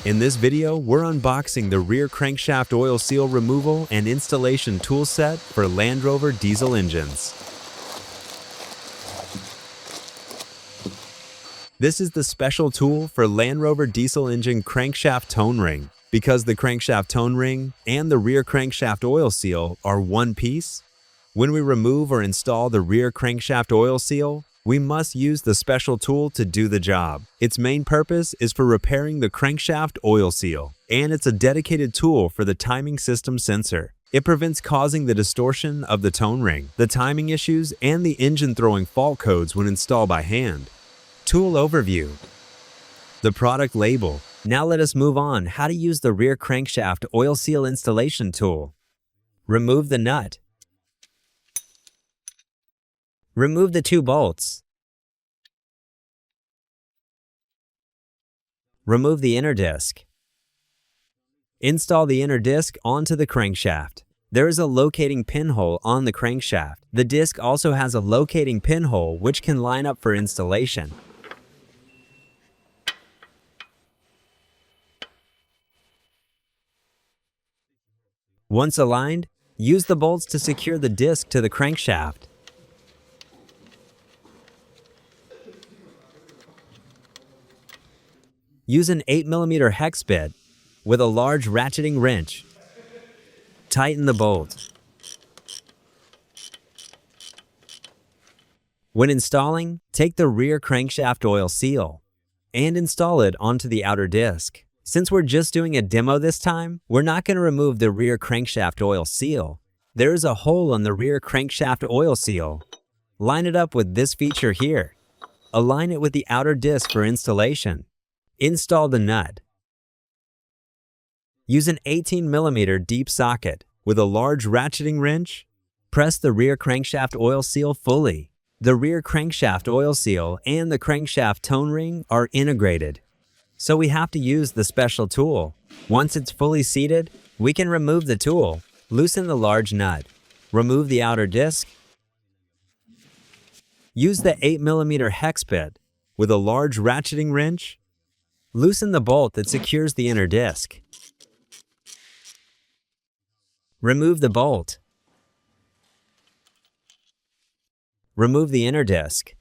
In this video, we're unboxing the rear crankshaft oil seal removal and installation tool set for Land Rover diesel engines. This is the special tool for Land Rover diesel engine crankshaft tone ring. Because the crankshaft tone ring and the rear crankshaft oil seal are one piece, when we remove or install the rear crankshaft oil seal, we must use the special tool to do the job. Its main purpose is for repairing the crankshaft oil seal, and it's a dedicated tool for the timing system sensor. It prevents causing the distortion of the tone ring, the timing issues, and the engine throwing fault codes when installed by hand. Tool overview. The product label. Now let us move on how to use the rear crankshaft oil seal installation tool. Remove the nut. Remove the 2 bolts. Remove the inner disc. Install the inner disc onto the crankshaft. There is a locating pinhole on the crankshaft. The disc also has a locating pinhole which can line up for installation. Once aligned, use the bolts to secure the disc to the crankshaft. Use an 8mm hex bit with a large ratcheting wrench. Tighten the bolt. When installing, take the rear crankshaft oil seal and install it onto the outer disc. Since we're just doing a demo this time, we're not going to remove the rear crankshaft oil seal. There is a hole on the rear crankshaft oil seal. Line it up with this feature here. Align it with the outer disc for installation. Install the nut. Use an 18mm deep socket with a large ratcheting wrench. Press the rear crankshaft oil seal fully. The rear crankshaft oil seal and the crankshaft tone ring are integrated, so we have to use the special tool. Once it's fully seated, we can remove the tool. Loosen the large nut. Remove the outer disc. Use the 8mm hex bit with a large ratcheting wrench. Loosen the bolt that secures the inner disc. Remove the bolt. Remove the inner disc.